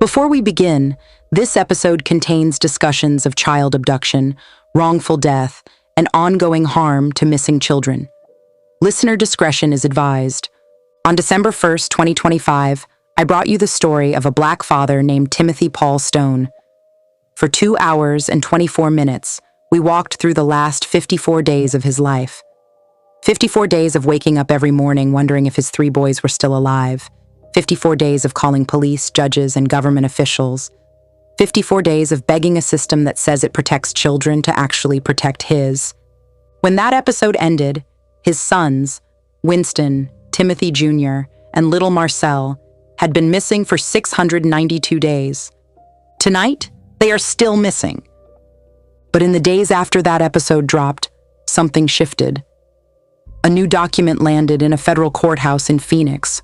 Before we begin, this episode contains discussions of child abduction, wrongful death, and ongoing harm to missing children. Listener discretion is advised. On December 1st, 2025, I brought you the story of a Black father named Timothy Paul Stone. For 2 hours and 24 minutes, we walked through the last 54 days of his life. 54 days of waking up every morning wondering if his 3 boys were still alive. 54 days of calling police, judges, and government officials. 54 days of begging a system that says it protects children to actually protect his. When that episode ended, his sons, Winston, Timothy Jr., and little Marcel, had been missing for 692 days. Tonight, they are still missing. But in the days after that episode dropped, something shifted. A new document landed in a federal courthouse in Phoenix.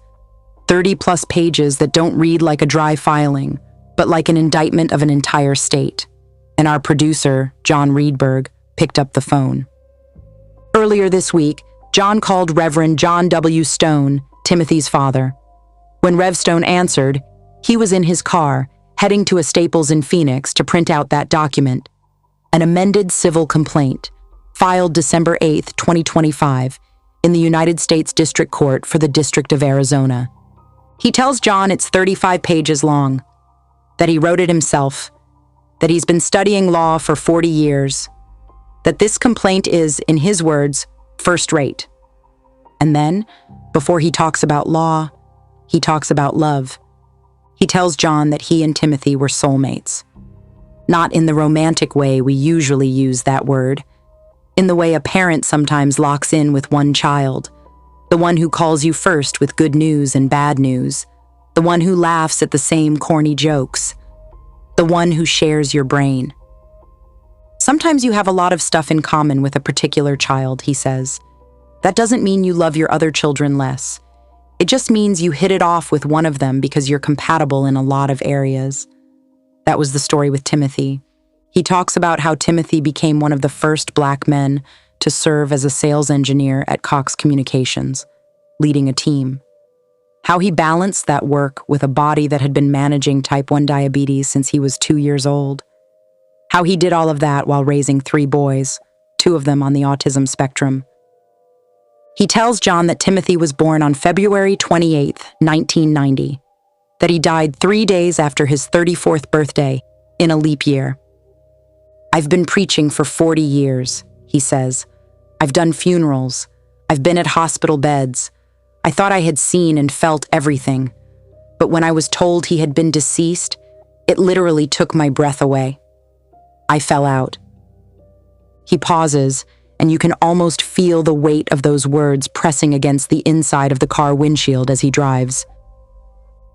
30-plus pages that don't read like a dry filing, but like an indictment of an entire state. And our producer, John Reedberg, picked up the phone. Earlier this week, John called Reverend John W. Stone, Timothy's father. When Rev Stone answered, he was in his car, heading to a Staples in Phoenix to print out that document, an amended civil complaint, filed December 8, 2025, in the United States District Court for the District of Arizona. He tells John it's 35 pages long, that he wrote it himself, that he's been studying law for 40 years, that this complaint is, in his words, first rate. And then, before he talks about law, he talks about love. He tells John that he and Timothy were soulmates. Not in the romantic way we usually use that word, in the way a parent sometimes locks in with one child, the one who calls you first with good news and bad news, the one who laughs at the same corny jokes, the one who shares your brain. Sometimes you have a lot of stuff in common with a particular child, he says. That doesn't mean you love your other children less. It just means you hit it off with one of them because you're compatible in a lot of areas. That was the story with Timothy. He talks about how Timothy became one of the first Black men to serve as a sales engineer at Cox Communications, leading a team. How he balanced that work with a body that had been managing type 1 diabetes since he was 2 years old. How he did all of that while raising 3 boys, 2 of them on the autism spectrum. He tells John that Timothy was born on February 28, 1990, that he died 3 days after his 34th birthday in a leap year. I've been preaching for 40 years, he says. I've done funerals. I've been at hospital beds. I thought I had seen and felt everything. But when I was told he had been deceased, it literally took my breath away. I fell out. He pauses, and you can almost feel the weight of those words pressing against the inside of the car windshield as he drives.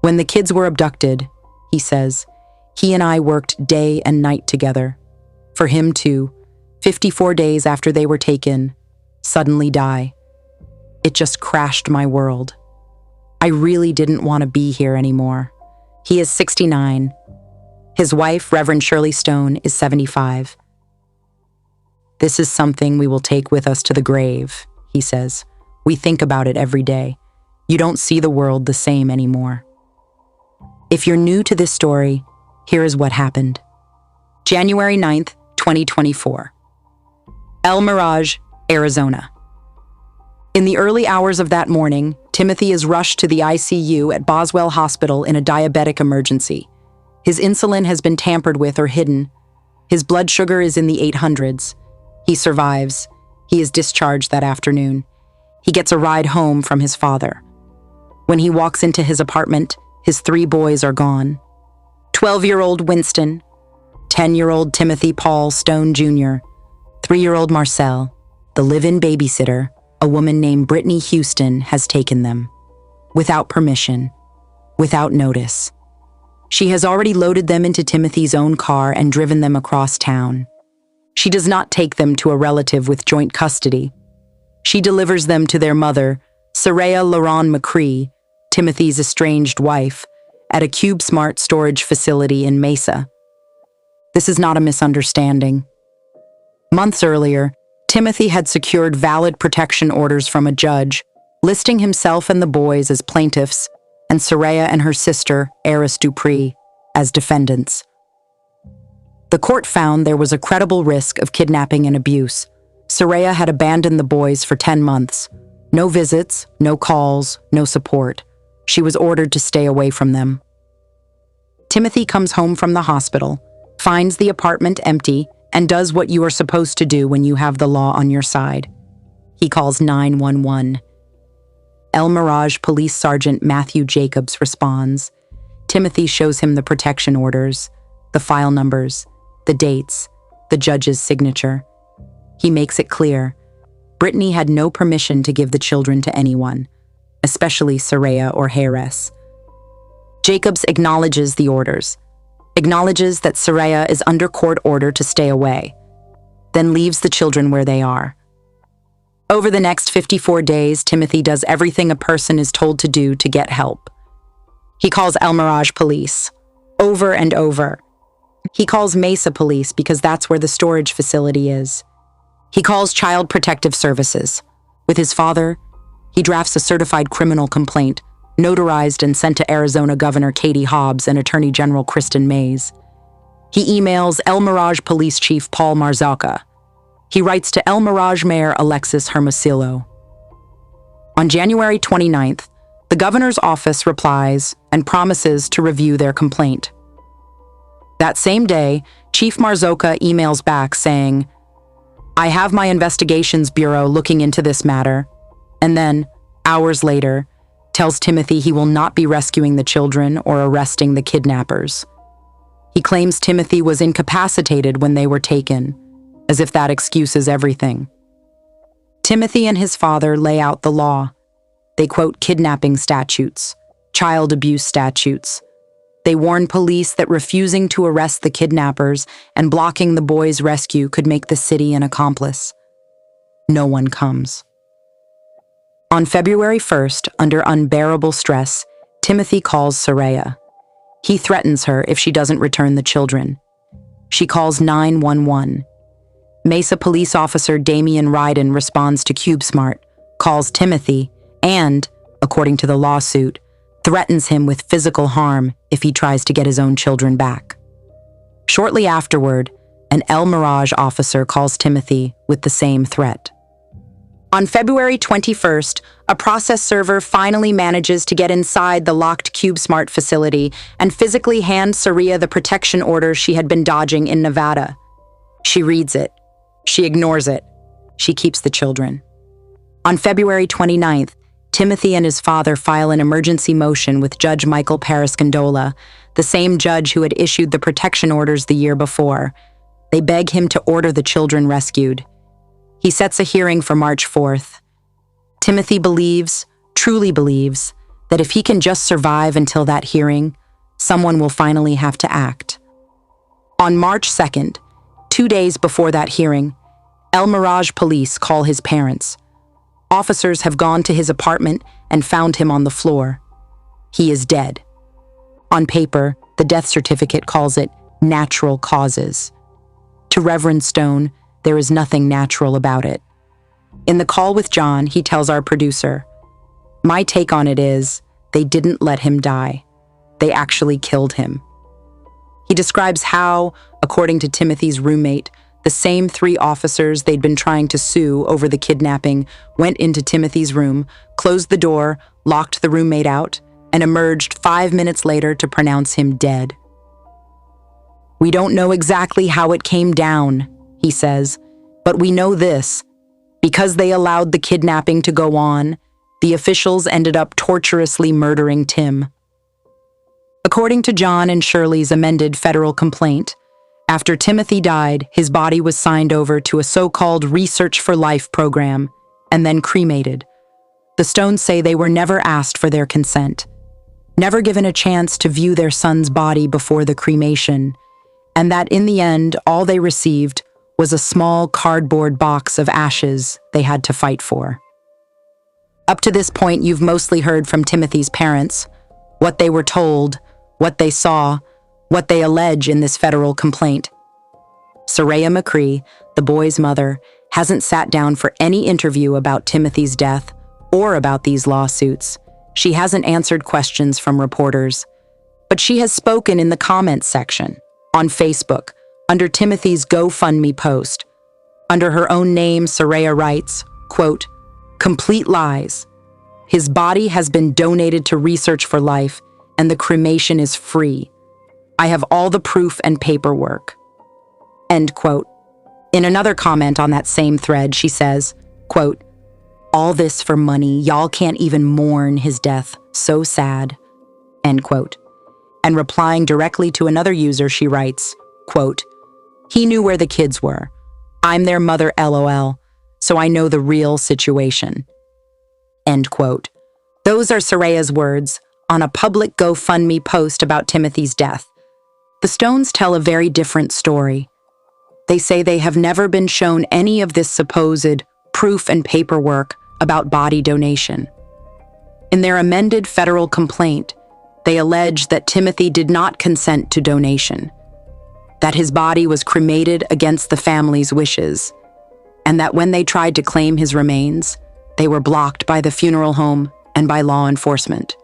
When the kids were abducted, he says, he and I worked day and night together. For him to, 54 days after they were taken, suddenly die. It just crashed my world. I really didn't want to be here anymore. He is 69. His wife, Reverend Shirley Stone, is 75. This is something we will take with us to the grave, he says. We think about it every day. You don't see the world the same anymore. If you're new to this story, here is what happened. January 9th, 2024. El Mirage, Arizona. In the early hours of that morning, Timothy is rushed to the ICU at Boswell Hospital in a diabetic emergency. His insulin has been tampered with or hidden. His blood sugar is in the 800s. He survives. He is discharged that afternoon. He gets a ride home from his father. When he walks into his apartment, his 3 boys are gone. 12-year-old Winston, 10-year-old Timothy Paul Stone Jr., 3-year-old Marcel, the live-in babysitter, a woman named Brittany Houston, has taken them. Without permission, without notice. She has already loaded them into Timothy's own car and driven them across town. She does not take them to a relative with joint custody. She delivers them to their mother, Saraya LaRon McCree, Timothy's estranged wife, at a CubeSmart storage facility in Mesa. This is not a misunderstanding. Months earlier, Timothy had secured valid protection orders from a judge, listing himself and the boys as plaintiffs, and Saraya and her sister, Eris Dupree, as defendants. The court found there was a credible risk of kidnapping and abuse. Soraya had abandoned the boys for 10 months. No visits, no calls, no support. She was ordered to stay away from them. Timothy comes home from the hospital, finds the apartment empty, and does what you are supposed to do when you have the law on your side. He calls 911. El Mirage Police Sergeant Matthew Jacobs responds. Timothy shows him the protection orders, the file numbers, the dates, the judge's signature. He makes it clear, Brittany had no permission to give the children to anyone, especially Soraya or Heiress. Jacobs acknowledges the orders, acknowledges that Soraya is under court order to stay away, then leaves the children where they are. Over the next 54 days, Timothy does everything a person is told to do to get help. He calls El Mirage Police, over and over. He calls Mesa Police because that's where the storage facility is. He calls Child Protective Services. With his father, he drafts a certified criminal complaint, notarized and sent to Arizona Governor Katie Hobbs and Attorney General Kris Mayes. He emails El Mirage Police Chief Paul Marzocca. He writes to El Mirage Mayor Alexis Hermosillo. On January 29th, the governor's office replies and promises to review their complaint. That same day, Chief Marzocca emails back saying, "I have my investigations bureau looking into this matter," and then, hours later, tells Timothy he will not be rescuing the children or arresting the kidnappers. He claims Timothy was incapacitated when they were taken, as if that excuses everything. Timothy and his father lay out the law. They quote kidnapping statutes, child abuse statutes. They warn police that refusing to arrest the kidnappers and blocking the boys' rescue could make the city an accomplice. No one comes. On February 1st, under unbearable stress, Timothy calls Soraya. He threatens her if she doesn't return the children. She calls 911. Mesa police officer Damian Ryden responds to CubeSmart, calls Timothy, and, according to the lawsuit, threatens him with physical harm if he tries to get his own children back. Shortly afterward, an El Mirage officer calls Timothy with the same threat. On February 21st, a process server finally manages to get inside the locked CubeSmart facility and physically hand Soraya the protection order she had been dodging in Nevada. She reads it. She ignores it. She keeps the children. On February 29th, Timothy and his father file an emergency motion with Judge Michael Parascandola, the same judge who had issued the protection orders the year before. They beg him to order the children rescued. He sets a hearing for March 4th. Timothy believes, truly believes, that if he can just survive until that hearing, someone will finally have to act. On March 2nd, 2 days before that hearing, El Mirage police call his parents. Officers have gone to his apartment and found him on the floor. He is dead. On paper, the death certificate calls it natural causes. To Reverend Stone, there is nothing natural about it. In the call with John, he tells our producer, "My take on it is, they didn't let him die. They actually killed him." He describes how, according to Timothy's roommate, the same 3 officers they'd been trying to sue over the kidnapping went into Timothy's room, closed the door, locked the roommate out, and emerged 5 minutes later to pronounce him dead. "We don't know exactly how it came down," he says, "but we know this. Because they allowed the kidnapping to go on, the officials ended up torturously murdering Tim." According to John and Shirley's amended federal complaint, after Timothy died, his body was signed over to a so-called Research for Life program and then cremated. The Stones say they were never asked for their consent, never given a chance to view their son's body before the cremation, and that in the end, all they received was a small cardboard box of ashes they had to fight for. Up to this point, you've mostly heard from Timothy's parents, what they were told, what they saw, what they allege in this federal complaint. Soraya McCree, the boy's mother, hasn't sat down for any interview about Timothy's death or about these lawsuits. She hasn't answered questions from reporters. but she has spoken in the comments section, on Facebook, under Timothy's GoFundMe post. Under her own name, Soraya writes, quote, "Complete lies. His body has been donated to Research for Life, and the cremation is free. I have all the proof and paperwork." End quote. In another comment on that same thread, she says, quote, "All this for money, y'all can't even mourn his death. So sad." End quote. And replying directly to another user, she writes, quote, "He knew where the kids were. I'm their mother, LOL, so I know the real situation." End quote. Those are Soraya's words on a public GoFundMe post about Timothy's death. The Stones tell a very different story. They say they have never been shown any of this supposed proof and paperwork about body donation. In their amended federal complaint, they allege that Timothy did not consent to donation, that his body was cremated against the family's wishes, and that when they tried to claim his remains, they were blocked by the funeral home and by law enforcement.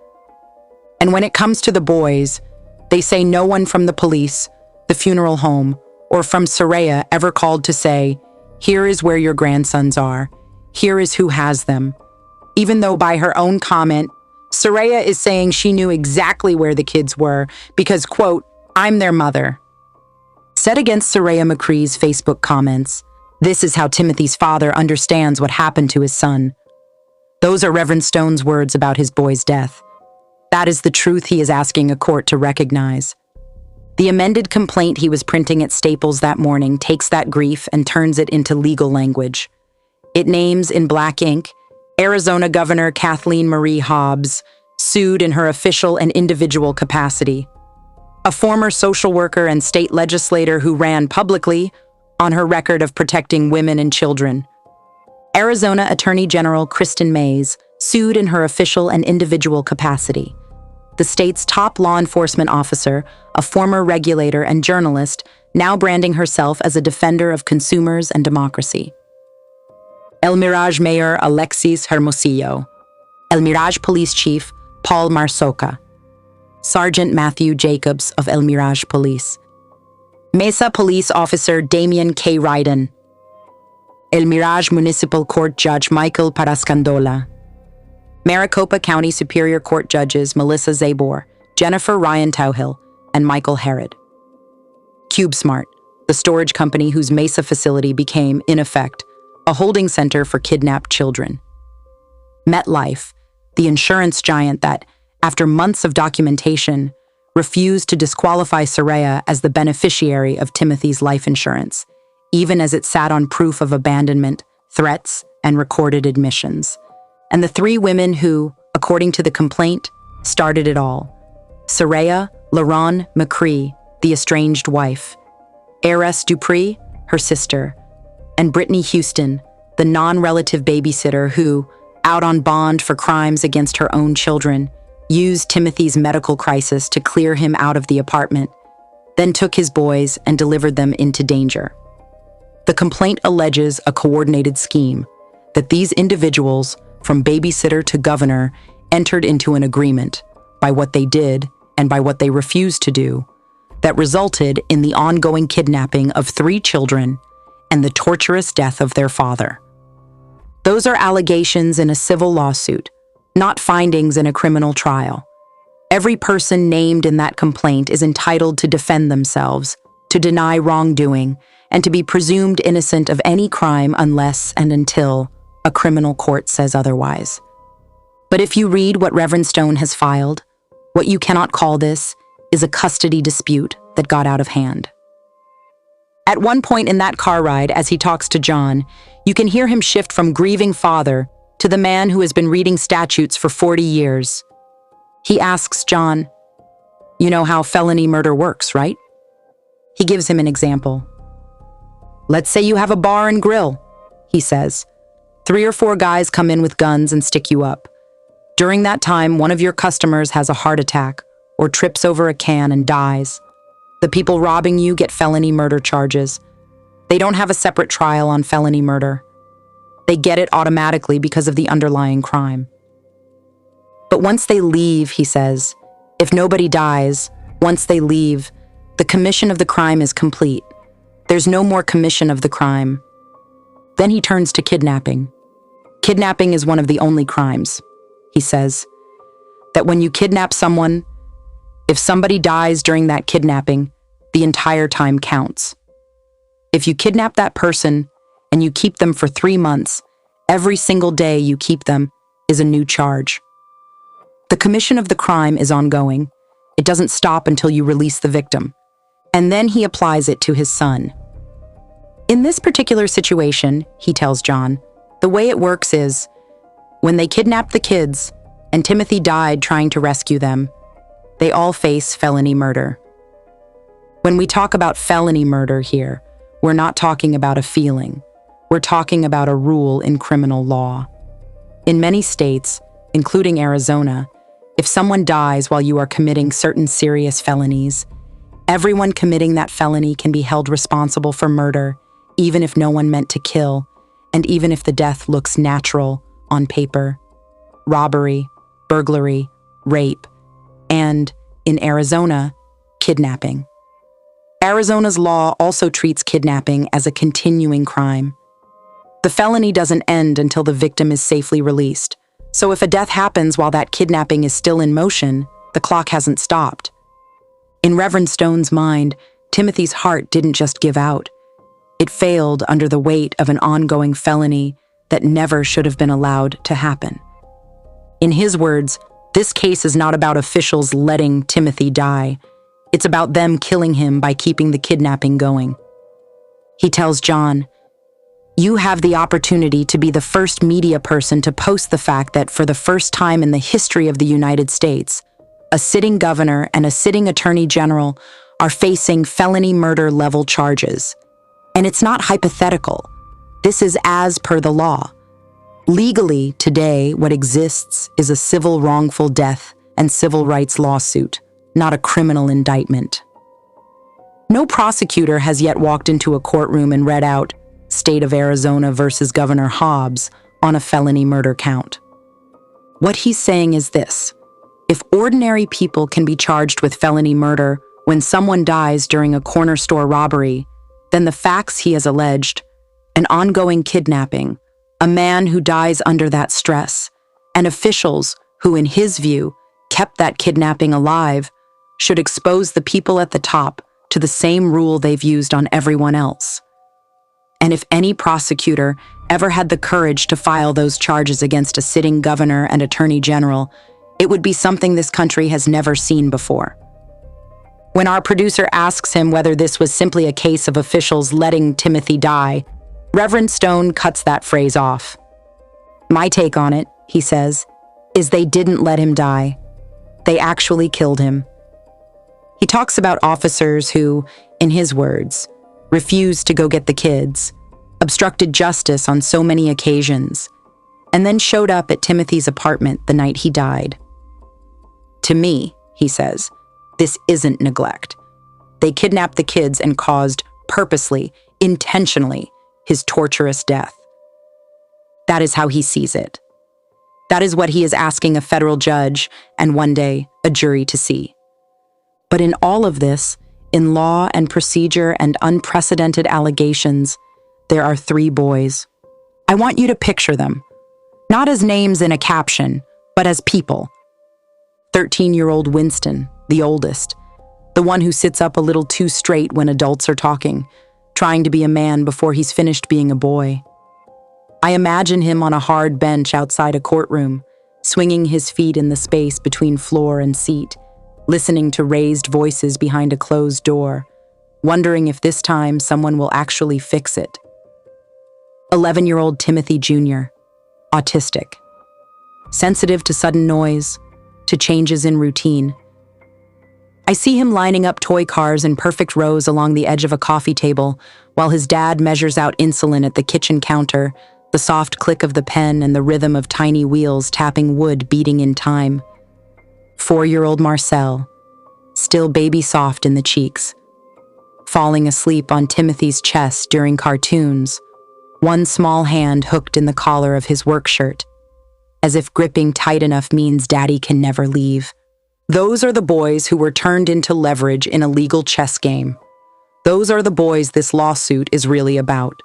And when it comes to the boys, they say no one from the police, the funeral home, or from Soraya ever called to say, "Here is where your grandsons are. Here is who has them." Even though by her own comment, Soraya is saying she knew exactly where the kids were because, quote, "I'm their mother." Set against Soraya McCree's Facebook comments, this is how Timothy's father understands what happened to his son. Those are Reverend Stone's words about his boy's death. That is the truth he is asking a court to recognize. The amended complaint he was printing at Staples that morning takes that grief and turns it into legal language. It names in black ink Arizona Governor Kathleen Marie Hobbs, sued in her official and individual capacity, a former social worker and state legislator who ran publicly on her record of protecting women and children. Arizona Attorney General Kris Mayes, sued in her official and individual capacity. The state's top law enforcement officer, a former regulator and journalist, now branding herself as a defender of consumers and democracy. El Mirage Mayor Alexis Hermosillo, El Mirage Police Chief Paul Marsoca, Sergeant Matthew Jacobs of El Mirage Police, Mesa Police Officer Damian K. Ryden, El Mirage Municipal Court Judge Michael Parascandola, Maricopa County Superior Court Judges Melissa Zabor, Jennifer Ryan Towhill, and Michael Herod. CubeSmart, the storage company whose Mesa facility became, in effect, a holding center for kidnapped children. MetLife, the insurance giant that, after months of documentation, refused to disqualify Soraya as the beneficiary of Timothy's life insurance, even as it sat on proof of abandonment, threats, and recorded admissions. And the three women who, according to the complaint, started it all. Soraya LaRon McCree, the estranged wife, Heiress Dupree, her sister, and Brittany Houston, the non-relative babysitter who, out on bond for crimes against her own children, used Timothy's medical crisis to clear him out of the apartment, then took his boys and delivered them into danger. The complaint alleges a coordinated scheme that these individuals, from babysitter to governor, entered into an agreement by what they did and by what they refused to do that resulted in the ongoing kidnapping of 3 children and the torturous death of their father. Those are allegations in a civil lawsuit, not findings in a criminal trial. Every person named in that complaint is entitled to defend themselves, to deny wrongdoing, and to be presumed innocent of any crime unless and until a criminal court says otherwise. But if you read what Reverend Stone has filed, what you cannot call this is a custody dispute that got out of hand. At one point in that car ride, as he talks to John, you can hear him shift from grieving father to the man who has been reading statutes for 40 years. He asks John, "You know how felony murder works, right?" He gives him an example. "Let's say you have a bar and grill," he says. 3 or 4 guys come in with guns and stick you up. During that time, one of your customers has a heart attack or trips over a can and dies. The people robbing you get felony murder charges. They don't have a separate trial on felony murder. They get it automatically because of the underlying crime. But once they leave, he says, if nobody dies, Once they leave, the commission of the crime is complete. There's no more commission of the crime. Then he turns to kidnapping. Kidnapping is one of the only crimes, he says, that when you kidnap someone, if somebody dies during that kidnapping, the entire time counts. If you kidnap that person and you keep them for 3 months, every single day you keep them is a new charge. The commission of the crime is ongoing. It doesn't stop until you release the victim. And then he applies it to his son. In this particular situation, he tells John, the way it works is, when they kidnapped the kids and Timothy died trying to rescue them, they all face felony murder. When we talk about felony murder here, we're not talking about a feeling. We're talking about a rule in criminal law. In many states, including Arizona, if someone dies while you are committing certain serious felonies, everyone committing that felony can be held responsible for murder, even if no one meant to kill, and even if the death looks natural on paper. Robbery, burglary, rape, and, in Arizona, kidnapping. Arizona's law also treats kidnapping as a continuing crime. The felony doesn't end until the victim is safely released. So if a death happens while that kidnapping is still in motion, the clock hasn't stopped. In Reverend Stone's mind, Timothy's heart didn't just give out. It failed under the weight of an ongoing felony that never should have been allowed to happen. In his words, this case is not about officials letting Timothy die. It's about them killing him by keeping the kidnapping going. He tells John, "You have the opportunity to be the first media person to post the fact that for the first time in the history of the United States, a sitting governor and a sitting attorney general are facing felony murder level charges. And it's not hypothetical. This is as per the law. Legally, today, what exists is a civil wrongful death and civil rights lawsuit, not a criminal indictment." No prosecutor has yet walked into a courtroom and read out State of Arizona versus Governor Hobbs on a felony murder count. What he's saying is this: if ordinary people can be charged with felony murder when someone dies during a corner store robbery, then the facts he has alleged, an ongoing kidnapping, a man who dies under that stress, and officials who, in his view, kept that kidnapping alive, should expose the people at the top to the same rule they've used on everyone else. And if any prosecutor ever had the courage to file those charges against a sitting governor and attorney general, it would be something this country has never seen before. When our producer asks him whether this was simply a case of officials letting Timothy die, Reverend Stone cuts that phrase off. "My take on it," he says, "is they didn't let him die. They actually killed him." He talks about officers who, in his words, refused to go get the kids, obstructed justice on so many occasions, and then showed up at Timothy's apartment the night he died. "To me," he says, "this isn't neglect. They kidnapped the kids and caused, purposely, intentionally, his torturous death." That is how he sees it. That is what he is asking a federal judge and one day a jury to see. But in all of this, in law and procedure and unprecedented allegations, there are 3 boys. I want you to picture them, not as names in a caption, but as people. 13-year-old Winston, the oldest, the one who sits up a little too straight when adults are talking, trying to be a man before he's finished being a boy. I imagine him on a hard bench outside a courtroom, swinging his feet in the space between floor and seat, listening to raised voices behind a closed door, wondering if this time someone will actually fix it. 11-year-old Timothy Jr., autistic, sensitive to sudden noise, to changes in routine. I see him lining up toy cars in perfect rows along the edge of a coffee table while his dad measures out insulin at the kitchen counter, the soft click of the pen and the rhythm of tiny wheels tapping wood beating in time. 4-year-old Marcel, still baby soft in the cheeks, falling asleep on Timothy's chest during cartoons, one small hand hooked in the collar of his work shirt, as if gripping tight enough means daddy can never leave. Those are the boys who were turned into leverage in a legal chess game. Those are the boys this lawsuit is really about.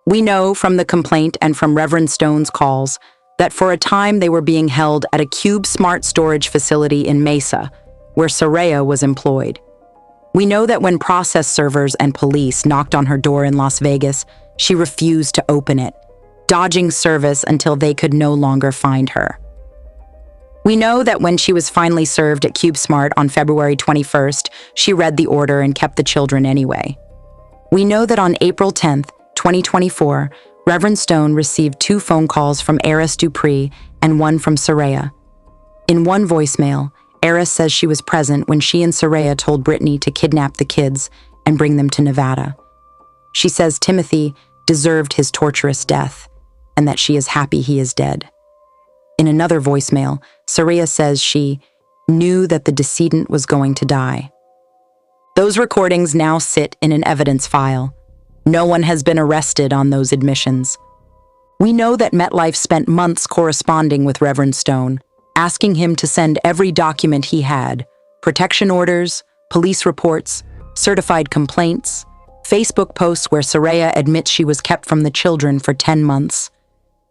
We know from the complaint and from Reverend Stone's calls that for a time they were being held at a Cube Smart storage facility in Mesa, where Soraya was employed. We know that when process servers and police knocked on her door in Las Vegas, she refused to open it, dodging service until they could no longer find her. We know that when she was finally served at CubeSmart on February 21st, she read the order and kept the children anyway. We know that on April 10th, 2024, Reverend Stone received 2 phone calls from Eris Dupree and 1 from Soraya. In one voicemail, Eris says she was present when she and Soraya told Brittany to kidnap the kids and bring them to Nevada. She says Timothy deserved his torturous death and that she is happy he is dead. In another voicemail, Soraya says she knew that the decedent was going to die. Those recordings now sit in an evidence file. No one has been arrested on those admissions. We know that MetLife spent months corresponding with Reverend Stone, asking him to send every document he had: protection orders, police reports, certified complaints, Facebook posts where Soraya admits she was kept from the children for 10 months,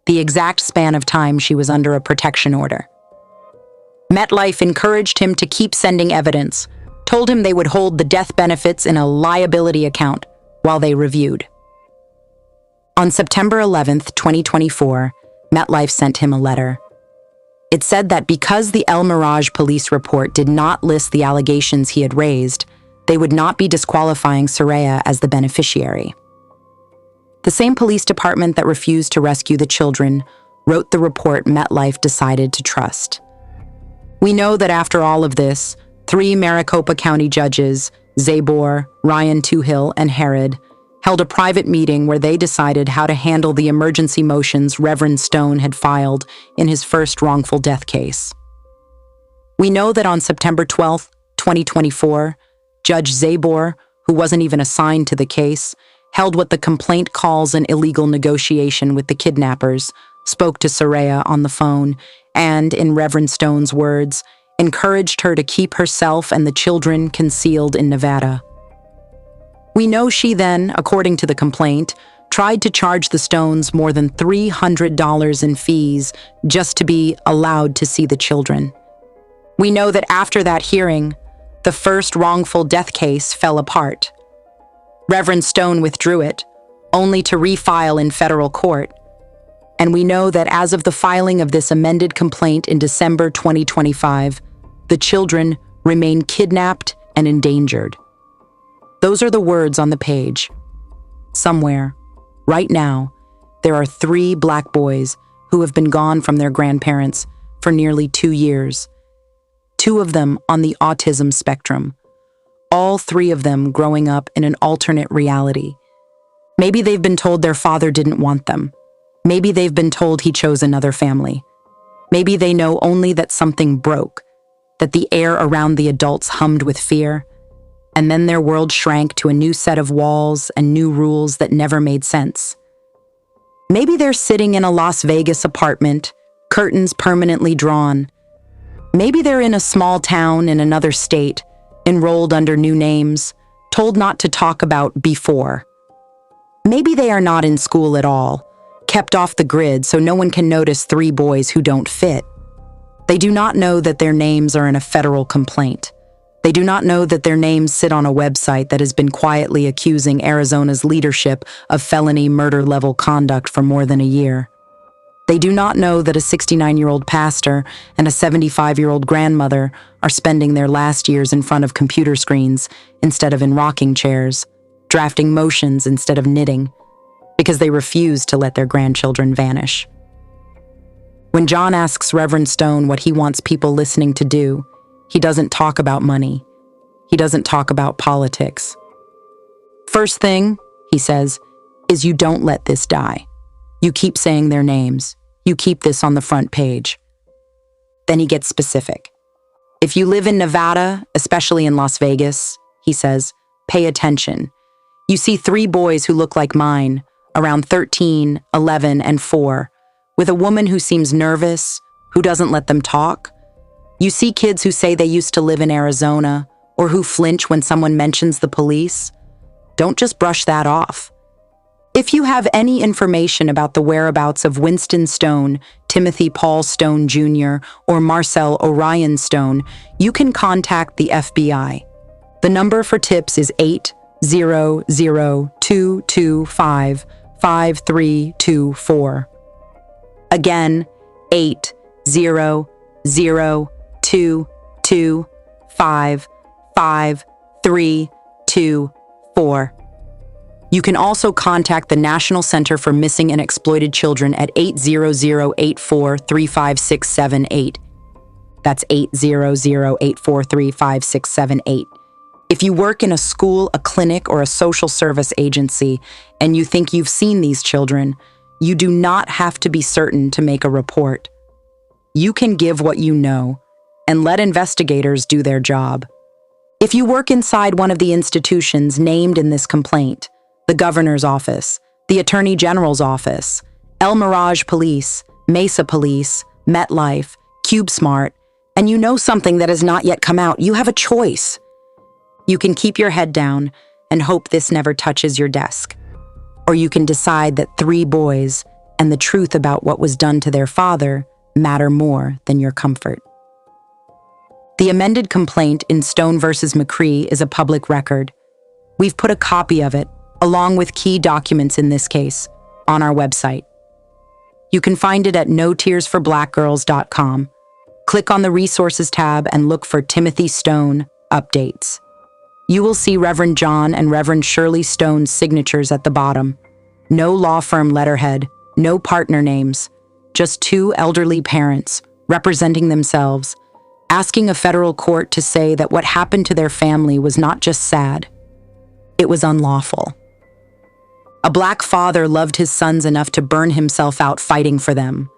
the exact span of time she was under a protection order. MetLife encouraged him to keep sending evidence, told him they would hold the death benefits in a liability account while they reviewed. On September 11th, 2024, MetLife sent him a letter. It said that because the El Mirage police report did not list the allegations he had raised, they would not be disqualifying Soraya as the beneficiary. The same police department that refused to rescue the children wrote the report MetLife decided to trust. We know that after all of this, 3 Maricopa County judges, Zabor, Ryan Toohill, and Herod, held a private meeting where they decided how to handle the emergency motions Reverend Stone had filed in his first wrongful death case. We know that on September 12, 2024, Judge Zabor, who wasn't even assigned to the case, held what the complaint calls an illegal negotiation with the kidnappers, spoke to Soraya on the phone, and, in Reverend Stone's words, encouraged her to keep herself and the children concealed in Nevada. We know she then, according to the complaint, tried to charge the Stones more than $300 in fees just to be allowed to see the children. We know that after that hearing, the first wrongful death case fell apart. Reverend Stone withdrew it, only to refile in federal court. And we know that as of the filing of this amended complaint in December 2025, the children remain kidnapped and endangered. Those are the words on the page. Somewhere, right now, there are 3 black boys who have been gone from their grandparents for nearly 2 years. 2 of them on the autism spectrum. All 3 of them growing up in an alternate reality. Maybe they've been told their father didn't want them. Maybe they've been told he chose another family. Maybe they know only that something broke, that the air around the adults hummed with fear, and then their world shrank to a new set of walls and new rules that never made sense. Maybe they're sitting in a Las Vegas apartment, curtains permanently drawn. Maybe they're in a small town in another state, enrolled under new names, told not to talk about before. Maybe they are not in school at all, kept off the grid so no one can notice 3 boys who don't fit. They do not know that their names are in a federal complaint. They do not know that their names sit on a website that has been quietly accusing Arizona's leadership of felony murder-level conduct for more than a year. They do not know that a 69-year-old pastor and a 75-year-old grandmother are spending their last years in front of computer screens instead of in rocking chairs, drafting motions instead of knitting, because they refuse to let their grandchildren vanish. When John asks Reverend Stone what he wants people listening to do, he doesn't talk about money. He doesn't talk about politics. First thing, he says, is you don't let this die. You keep saying their names. You keep this on the front page. Then he gets specific. If you live in Nevada, especially in Las Vegas, he says, pay attention. You see 3 boys who look like mine, around 13, 11, and 4, with a woman who seems nervous, who doesn't let them talk. You see kids who say they used to live in Arizona or who flinch when someone mentions the police. Don't just brush that off. If you have any information about the whereabouts of Winston Stone, Timothy Paul Stone Jr., or Marcel Orion Stone, you can contact the FBI. The number for tips is 800-225-5324. Again, 800-225-5324. You can also contact the National Center for Missing and Exploited Children at 800-843-5678. That's 800-843-5678. If you work in a school, a clinic, or a social service agency, and you think you've seen these children, you do not have to be certain to make a report. You can give what you know and let investigators do their job. If you work inside one of the institutions named in this complaint, the governor's office, the attorney general's office, El Mirage Police, Mesa Police, MetLife, CubeSmart, and you know something that has not yet come out, you have a choice. You can keep your head down and hope this never touches your desk. Or you can decide that 3 boys and the truth about what was done to their father matter more than your comfort. The amended complaint in Stone versus McCree is a public record. We've put a copy of it, along with key documents in this case, on our website. You can find it at notearsforblackgirls.com. Click on the Resources tab and look for Timothy Stone Updates. You will see Reverend John and Reverend Shirley Stone's signatures at the bottom. No law firm letterhead, no partner names, just 2 elderly parents representing themselves, asking a federal court to say that what happened to their family was not just sad, it was unlawful. A black father loved his sons enough to burn himself out fighting for them.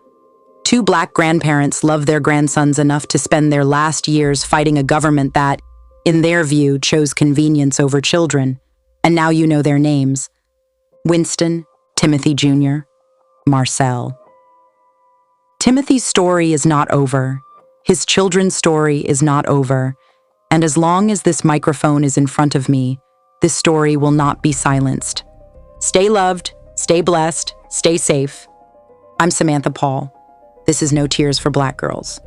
2 black grandparents loved their grandsons enough to spend their last years fighting a government that, in their view, chose convenience over children. And now you know their names. Winston, Timothy Jr., Marcel. Timothy's story is not over. His children's story is not over. And as long as this microphone is in front of me, this story will not be silenced. Stay loved, stay blessed, stay safe. I'm Samantha Paul. This is No Tears for Black Girls.